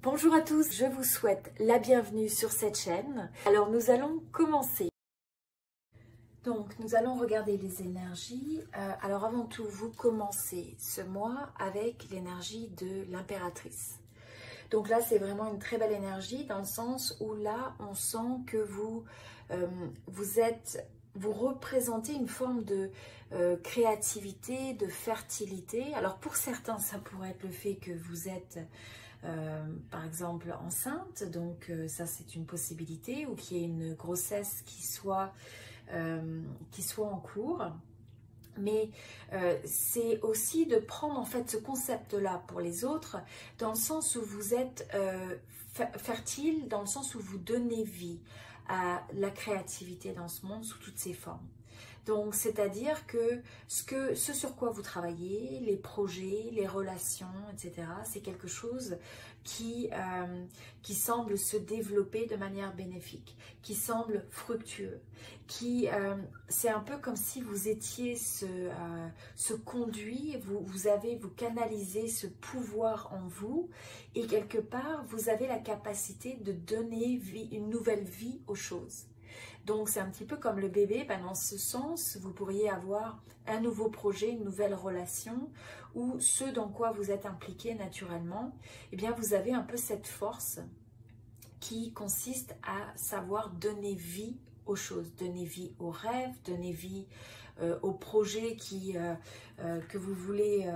Bonjour à tous, je vous souhaite la bienvenue sur cette chaîne. Alors nous allons commencer. Donc nous allons regarder les énergies. Alors avant tout, vous commencez ce mois avec l'énergie de l'impératrice. Donc là c'est vraiment une très belle énergie dans le sens où là on sent que vous représentez une forme de créativité, de fertilité. Alors pour certains ça pourrait être le fait que vous êtes par exemple enceinte, donc ça c'est une possibilité, ou qu'il y ait une grossesse qui soit en cours. Mais c'est aussi de prendre en fait ce concept-là pour les autres, dans le sens où vous êtes fertile, dans le sens où vous donnez vie à la créativité dans ce monde sous toutes ses formes. Donc, c'est-à-dire que ce sur quoi vous travaillez, les projets, les relations, etc., c'est quelque chose qui semble se développer de manière bénéfique, qui semble fructueux, c'est un peu comme si vous étiez ce conduit, vous canalisez ce pouvoir en vous, et quelque part, vous avez la capacité de donner une nouvelle vie aux choses. Donc c'est un petit peu comme le bébé, dans ce sens, vous pourriez avoir un nouveau projet, une nouvelle relation, ou ce dans quoi vous êtes impliqué naturellement, eh bien vous avez un peu cette force qui consiste à savoir donner vie aux choses, donner vie aux rêves, donner vie aux projets que vous voulez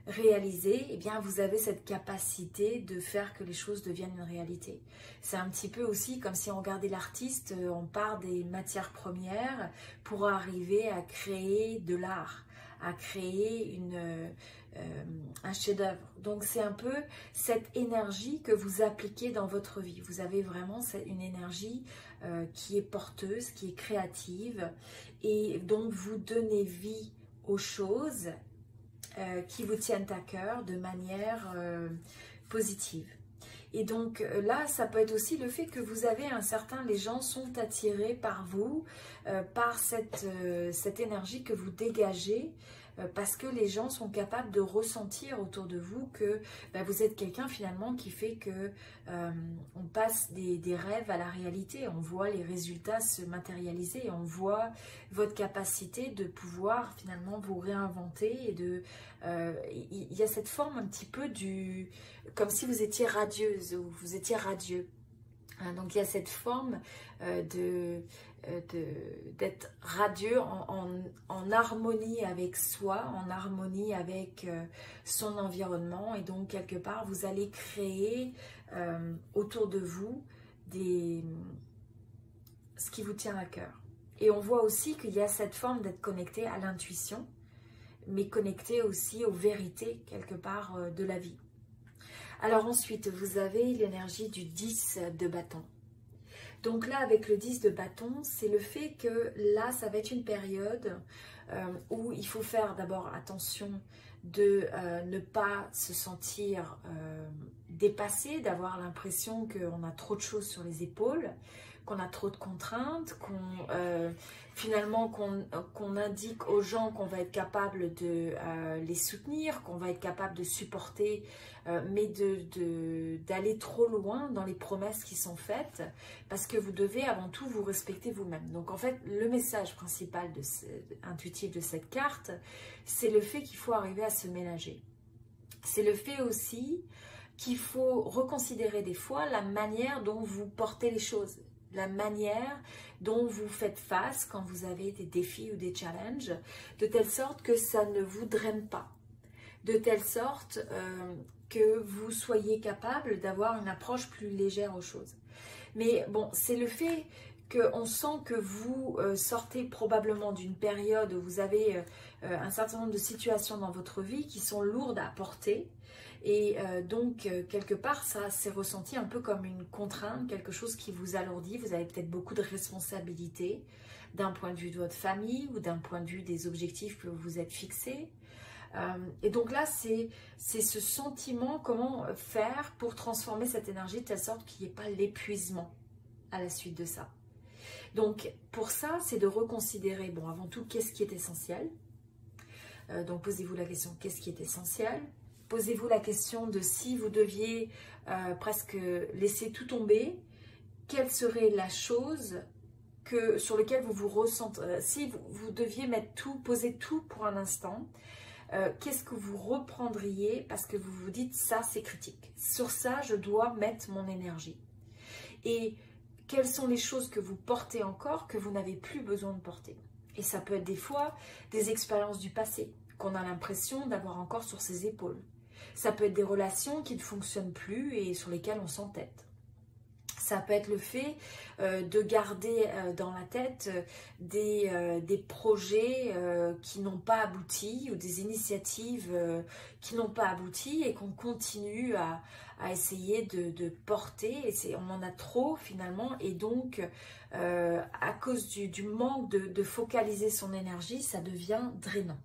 réaliser. Eh bien vous avez cette capacité de faire que les choses deviennent une réalité. C'est un petit peu aussi comme si on regardait l'artiste, on part des matières premières pour arriver à créer de l'art, à créer un chef-d'œuvre. Donc c'est un peu cette énergie que vous appliquez dans votre vie. Vous avez vraiment une énergie qui est porteuse, qui est créative, et donc vous donnez vie aux choses qui vous tiennent à cœur de manière positive. Et donc là, ça peut être aussi le fait que vous avez les gens sont attirés par vous, par cette énergie que vous dégagez, parce que les gens sont capables de ressentir autour de vous que vous êtes quelqu'un finalement qui fait que on passe des rêves à la réalité, on voit les résultats se matérialiser, on voit votre capacité de pouvoir finalement vous réinventer, et il y a cette forme un petit peu comme si vous étiez radieuse ou vous étiez radieux. Donc il y a cette forme d'être radieux en harmonie avec soi, en harmonie avec son environnement, et donc quelque part vous allez créer autour de vous ce qui vous tient à cœur. Et on voit aussi qu'il y a cette forme d'être connecté à l'intuition, mais connecté aussi aux vérités quelque part de la vie. Alors ensuite, vous avez l'énergie du 10 de bâton. Donc là, avec le 10 de bâton, c'est le fait que là, ça va être une période où il faut faire d'abord attention de ne pas se sentir dépassé, d'avoir l'impression qu'on a trop de choses sur les épaules, qu'on a trop de contraintes, qu'on indique aux gens qu'on va être capable de les soutenir, qu'on va être capable de supporter, mais d'aller trop loin dans les promesses qui sont faites, parce que vous devez avant tout vous respecter vous-même. Donc en fait, le message principal intuitif de cette carte, c'est le fait qu'il faut arriver à se ménager. C'est le fait aussi qu'il faut reconsidérer des fois la manière dont vous portez les choses, la manière dont vous faites face quand vous avez des défis ou des challenges, de telle sorte que ça ne vous draine pas, de telle sorte que vous soyez capable d'avoir une approche plus légère aux choses. Mais bon, c'est le fait qu'on sent que vous sortez probablement d'une période où vous avez un certain nombre de situations dans votre vie qui sont lourdes à porter. Et donc, quelque part, ça s'est ressenti un peu comme une contrainte, quelque chose qui vous alourdit. Vous avez peut-être beaucoup de responsabilités d'un point de vue de votre famille ou d'un point de vue des objectifs que vous vous êtes fixés. Et donc là, c'est ce sentiment, comment faire pour transformer cette énergie de telle sorte qu'il n'y ait pas l'épuisement à la suite de ça. Donc, pour ça, c'est de reconsidérer, bon, avant tout, qu'est-ce qui est essentiel. Donc, posez-vous la question, qu'est-ce qui est essentiel? Posez-vous la question de si vous deviez presque laisser tout tomber, quelle serait la chose sur laquelle vous vous ressentez, si vous deviez mettre tout, poser tout pour un instant, qu'est-ce que vous reprendriez parce que vous vous dites ça c'est critique, sur ça je dois mettre mon énergie. Et quelles sont les choses que vous portez encore que vous n'avez plus besoin de porter. Et ça peut être des fois des expériences du passé qu'on a l'impression d'avoir encore sur ses épaules. Ça peut être des relations qui ne fonctionnent plus et sur lesquelles on s'entête. Ça peut être le fait de garder dans la tête des projets qui n'ont pas abouti ou des initiatives qui n'ont pas abouti et qu'on continue à essayer de porter. Et on en a trop finalement et donc à cause du manque de focaliser son énergie, ça devient drainant.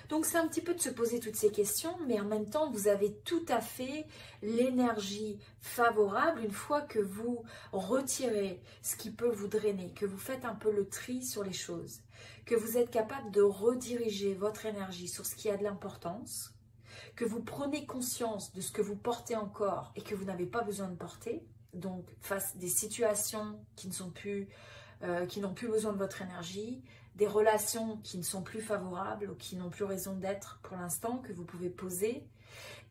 Donc c'est un petit peu de se poser toutes ces questions, mais en même temps, vous avez tout à fait l'énergie favorable une fois que vous retirez ce qui peut vous drainer, que vous faites un peu le tri sur les choses, que vous êtes capable de rediriger votre énergie sur ce qui a de l'importance, que vous prenez conscience de ce que vous portez encore et que vous n'avez pas besoin de porter, donc face à des situations qui n'ont plus besoin de votre énergie, des relations qui ne sont plus favorables ou qui n'ont plus raison d'être pour l'instant, que vous pouvez poser,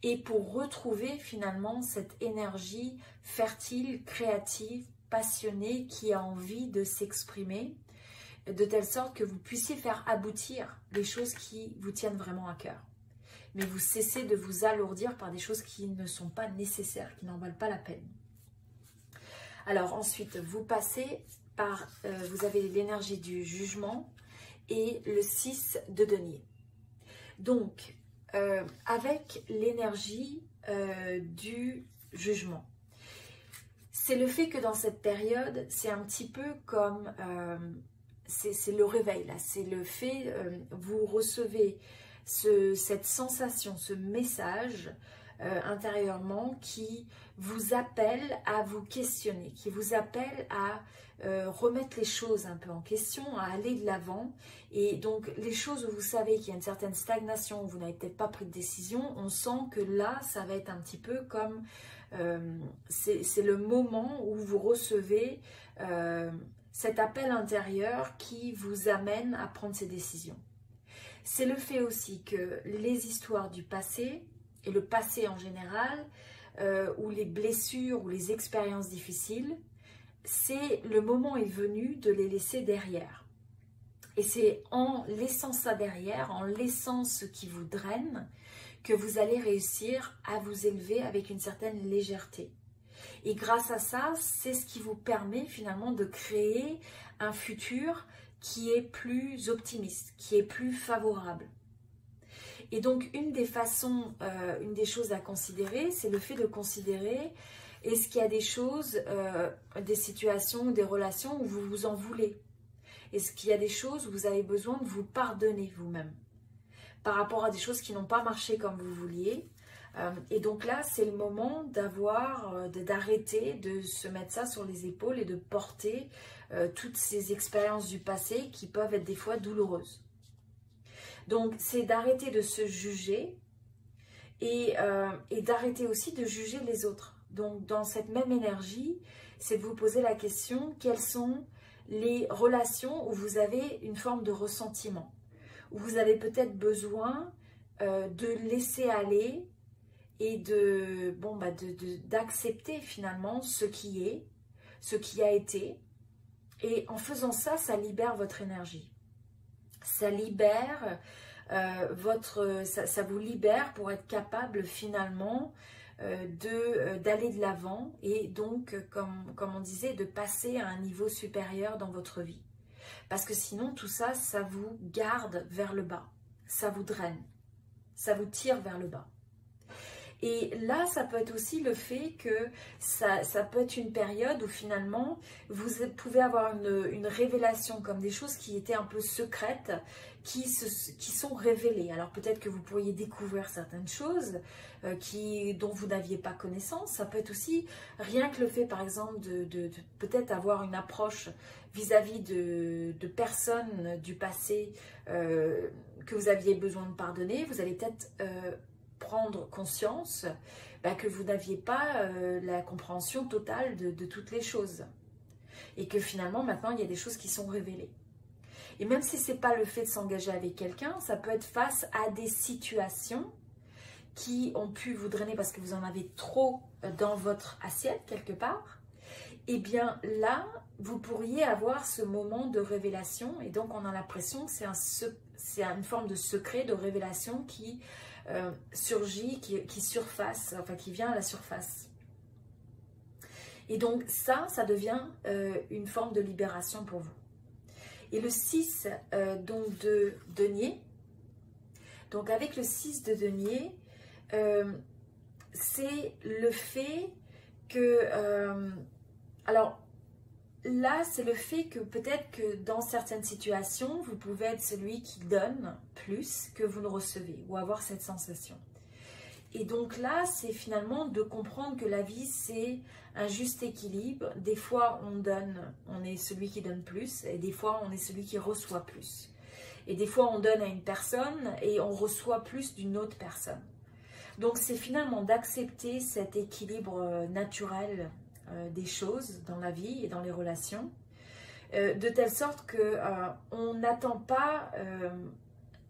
et pour retrouver finalement cette énergie fertile, créative, passionnée, qui a envie de s'exprimer, de telle sorte que vous puissiez faire aboutir les choses qui vous tiennent vraiment à cœur. Mais vous cessez de vous alourdir par des choses qui ne sont pas nécessaires, qui n'en valent pas la peine. Alors ensuite, vous passez par, vous avez l'énergie du jugement et le 6 de denier. Donc, avec l'énergie du jugement, c'est le fait que dans cette période, c'est un petit peu comme, c'est le réveil là, c'est le fait, vous recevez cette sensation, ce message intérieurement qui vous appelle à vous questionner, qui vous appelle à remettre les choses un peu en question, à aller de l'avant. Et donc les choses où vous savez qu'il y a une certaine stagnation, où vous n'avez peut-être pas pris de décision, on sent que là ça va être un petit peu comme c'est le moment où vous recevez cet appel intérieur qui vous amène à prendre ces décisions. C'est le fait aussi que les histoires du passé, et le passé en général, ou les blessures ou les expériences difficiles, c'est le moment est venu de les laisser derrière. Et c'est en laissant ça derrière, en laissant ce qui vous draine, que vous allez réussir à vous élever avec une certaine légèreté. Et grâce à ça, c'est ce qui vous permet finalement de créer un futur qui est plus optimiste, qui est plus favorable. Et donc une des façons, une des choses à considérer, c'est le fait de considérer est-ce qu'il y a des choses, des situations, des relations où vous vous en voulez? Est-ce qu'il y a des choses où vous avez besoin de vous pardonner vous-même par rapport à des choses qui n'ont pas marché comme vous vouliez? Et donc là, c'est le moment d'arrêter de se mettre ça sur les épaules et de porter toutes ces expériences du passé qui peuvent être des fois douloureuses. Donc, c'est d'arrêter de se juger et d'arrêter aussi de juger les autres. Donc, dans cette même énergie, c'est de vous poser la question, quelles sont les relations où vous avez une forme de ressentiment, où vous avez peut-être besoin de laisser aller et d'accepter finalement ce qui est, ce qui a été. Et en faisant ça, ça libère votre énergie. Ça libère ça vous libère pour être capable finalement d'aller de l'avant et donc, comme on disait, de passer à un niveau supérieur dans votre vie. Parce que sinon, tout ça, ça vous garde vers le bas. Ça vous draine. Ça vous tire vers le bas. Et là, ça peut être aussi le fait que ça peut être une période où finalement, vous pouvez avoir une révélation comme des choses qui étaient un peu secrètes, qui sont révélées. Alors peut-être que vous pourriez découvrir certaines choses dont vous n'aviez pas connaissance. Ça peut être aussi rien que le fait, par exemple, de peut-être avoir une approche vis-à-vis de personnes du passé que vous aviez besoin de pardonner. Vous allez peut-être prendre conscience que vous n'aviez pas la compréhension totale de toutes les choses. Et que finalement, maintenant, il y a des choses qui sont révélées. Et même si ce n'est pas le fait de s'engager avec quelqu'un, ça peut être face à des situations qui ont pu vous drainer parce que vous en avez trop dans votre assiette quelque part. Et bien là, vous pourriez avoir ce moment de révélation. Et donc, on a l'impression que c'est une forme de secret, de révélation qui surgit, qui surface, enfin qui vient à la surface. Et donc ça devient une forme de libération pour vous. Et le 6 donc de denier, donc avec le 6 de denier, c'est le fait que, alors là c'est le fait que peut-être que dans certaines situations, vous pouvez être celui qui donne plus que vous ne recevez, ou avoir cette sensation. Et donc là, c'est finalement de comprendre que la vie, c'est un juste équilibre. Des fois, on donne, on est celui qui donne plus, et des fois, on est celui qui reçoit plus. Et des fois, on donne à une personne et on reçoit plus d'une autre personne. Donc, c'est finalement d'accepter cet équilibre naturel des choses dans la vie et dans les relations, de telle sorte qu'on n'attend pas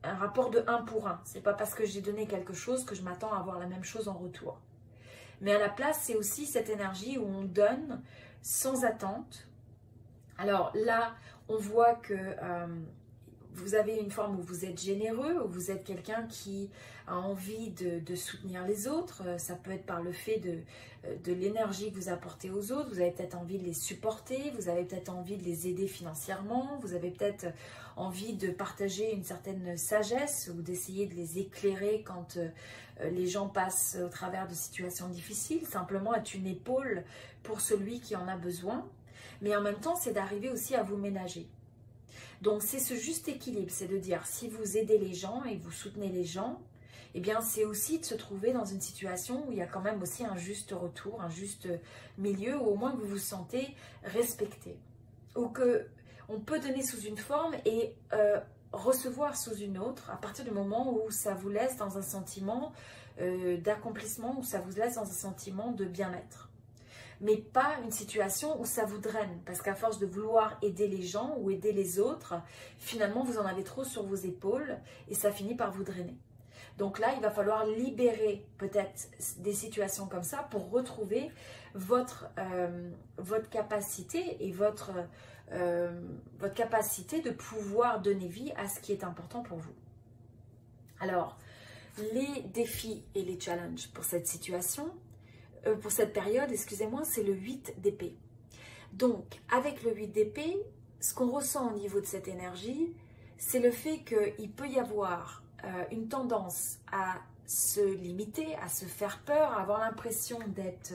un rapport de 1 pour 1. C'est pas parce que j'ai donné quelque chose que je m'attends à avoir la même chose en retour. Mais à la place, c'est aussi cette énergie où on donne sans attente. Alors là, on voit que vous avez une forme où vous êtes généreux, où vous êtes quelqu'un qui a envie de soutenir les autres. Ça peut être par le fait de l'énergie que vous apportez aux autres. Vous avez peut-être envie de les supporter, vous avez peut-être envie de les aider financièrement, vous avez peut-être envie de partager une certaine sagesse ou d'essayer de les éclairer quand les gens passent au travers de situations difficiles. Simplement être une épaule pour celui qui en a besoin. Mais en même temps, c'est d'arriver aussi à vous ménager. Donc, c'est ce juste équilibre, c'est de dire, si vous aidez les gens et vous soutenez les gens, eh bien, c'est aussi de se trouver dans une situation où il y a quand même aussi un juste retour, un juste milieu, ou au moins que vous vous sentez respecté. Ou qu'on peut donner sous une forme et recevoir sous une autre, à partir du moment où ça vous laisse dans un sentiment d'accomplissement, où ça vous laisse dans un sentiment de bien-être. Mais pas une situation où ça vous draine, parce qu'à force de vouloir aider les gens ou aider les autres, finalement vous en avez trop sur vos épaules et ça finit par vous drainer. Donc là, il va falloir libérer peut-être des situations comme ça pour retrouver votre capacité et votre capacité de pouvoir donner vie à ce qui est important pour vous. Alors, les défis et les challenges pour cette situation, pour cette période, excusez-moi, c'est le 8 d'épée. Donc, avec le 8 d'épée, ce qu'on ressent au niveau de cette énergie, c'est le fait qu'il peut y avoir une tendance à se limiter, à se faire peur, à avoir l'impression d'être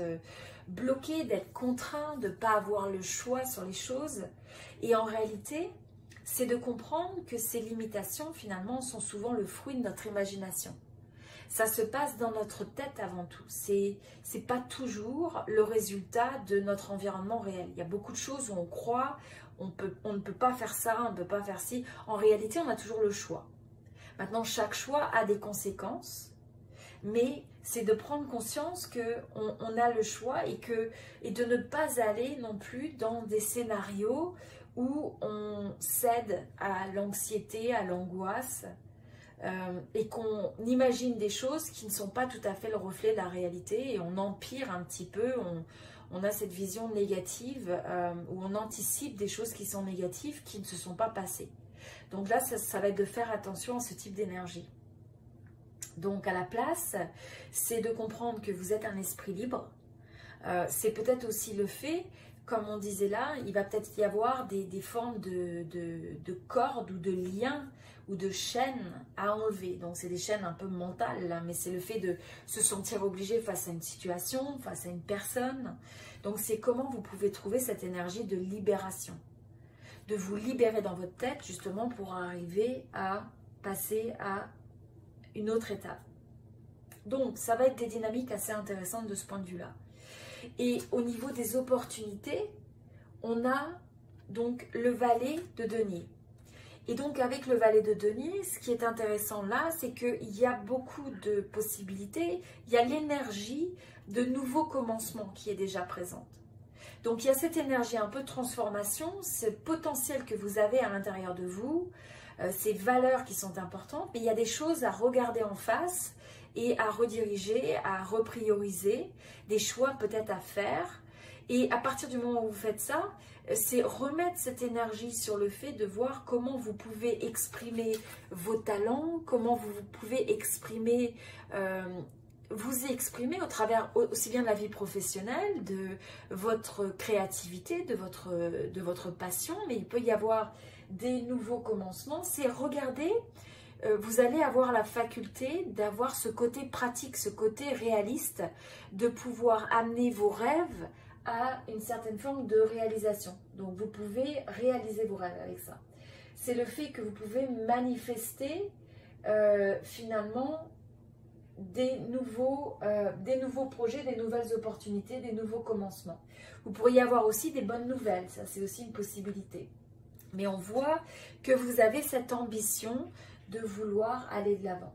bloqué, d'être contraint, de ne pas avoir le choix sur les choses. Et en réalité, c'est de comprendre que ces limitations, finalement, sont souvent le fruit de notre imagination. Ça se passe dans notre tête avant tout. C'est pas toujours le résultat de notre environnement réel. Il y a beaucoup de choses où on croit, on ne peut pas faire ça, on ne peut pas faire ci. En réalité, on a toujours le choix. Maintenant, chaque choix a des conséquences, mais c'est de prendre conscience qu'on a le choix et de ne pas aller non plus dans des scénarios où on cède à l'anxiété, à l'angoisse, et qu'on imagine des choses qui ne sont pas tout à fait le reflet de la réalité et on empire un petit peu, on a cette vision négative où on anticipe des choses qui sont négatives qui ne se sont pas passées. Donc là, ça va être de faire attention à ce type d'énergie. Donc à la place, c'est de comprendre que vous êtes un esprit libre. C'est peut-être aussi le fait, comme on disait là, il va peut-être y avoir des formes de cordes ou de liens ou de chaînes à enlever. Donc c'est des chaînes un peu mentales, là, mais c'est le fait de se sentir obligé face à une situation, face à une personne. Donc c'est comment vous pouvez trouver cette énergie de libération. De vous libérer dans votre tête justement pour arriver à passer à une autre étape. Donc ça va être des dynamiques assez intéressantes de ce point de vue-là. Et au niveau des opportunités, on a donc le valet de denier. Et donc avec le valet de denier, ce qui est intéressant là, c'est qu'il y a beaucoup de possibilités, il y a l'énergie de nouveaux commencements qui est déjà présente. Donc il y a cette énergie un peu de transformation, ce potentiel que vous avez à l'intérieur de vous, ces valeurs qui sont importantes, mais il y a des choses à regarder en face et à rediriger, à reprioriser, des choix peut-être à faire. Et à partir du moment où vous faites ça, c'est remettre cette énergie sur le fait de voir comment vous pouvez exprimer vos talents, comment vous pouvez exprimer, vous exprimer au travers aussi bien de la vie professionnelle, de votre créativité, de votre passion, mais il peut y avoir des nouveaux commencements. C'est regarder, vous allez avoir la faculté d'avoir ce côté pratique, ce côté réaliste, de pouvoir amener vos rêves à une certaine forme de réalisation. Donc vous pouvez réaliser vos rêves avec ça. C'est le fait que vous pouvez manifester finalement des nouveaux projets, des nouvelles opportunités, des nouveaux commencements. Vous pourriez avoir aussi des bonnes nouvelles, ça c'est aussi une possibilité. Mais on voit que vous avez cette ambition de vouloir aller de l'avant.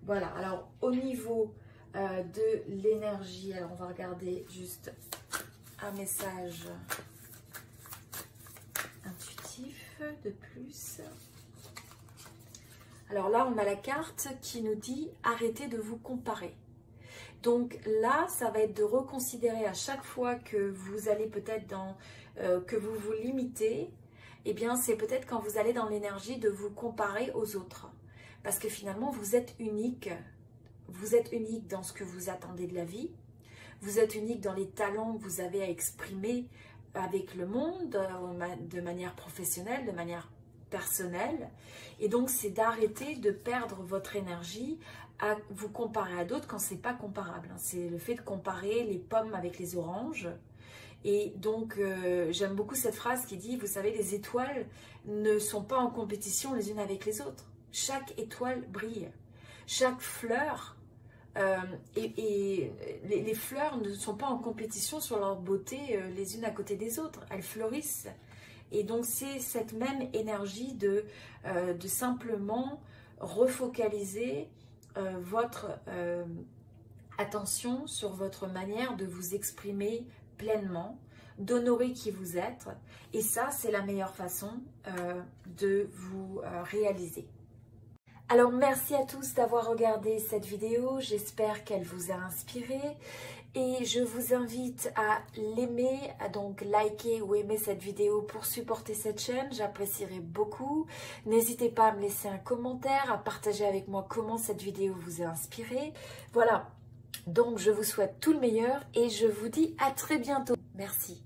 Voilà, alors au niveau de l'énergie, alors on va regarder juste un message intuitif de plus. Alors là, on a la carte qui nous dit « Arrêtez de vous comparer ». Donc là, ça va être de reconsidérer à chaque fois que vous allez peut-être dans... que vous vous limitez, eh bien c'est peut-être quand vous allez dans l'énergie de vous comparer aux autres. Parce que finalement, vous êtes unique. Vous êtes unique dans ce que vous attendez de la vie. Vous êtes unique dans les talents que vous avez à exprimer avec le monde, de manière professionnelle, de manière personnelle. Et donc, c'est d'arrêter de perdre votre énergie à vous comparer à d'autres quand c'est pas comparable. C'est le fait de comparer les pommes avec les oranges. Et donc, j'aime beaucoup cette phrase qui dit, vous savez, les étoiles ne sont pas en compétition les unes avec les autres. Chaque étoile brille. Chaque fleur, les fleurs ne sont pas en compétition sur leur beauté les unes à côté des autres. Elles fleurissent. Et donc, c'est cette même énergie de simplement refocaliser votre attention sur votre manière de vous exprimer pleinement, d'honorer qui vous êtes. Et ça, c'est la meilleure façon de vous réaliser. Alors, merci à tous d'avoir regardé cette vidéo. J'espère qu'elle vous a inspiré. Et je vous invite à l'aimer, à donc liker ou aimer cette vidéo pour supporter cette chaîne. J'apprécierais beaucoup. N'hésitez pas à me laisser un commentaire, à partager avec moi comment cette vidéo vous a inspiré. Voilà. Donc, je vous souhaite tout le meilleur et je vous dis à très bientôt. Merci.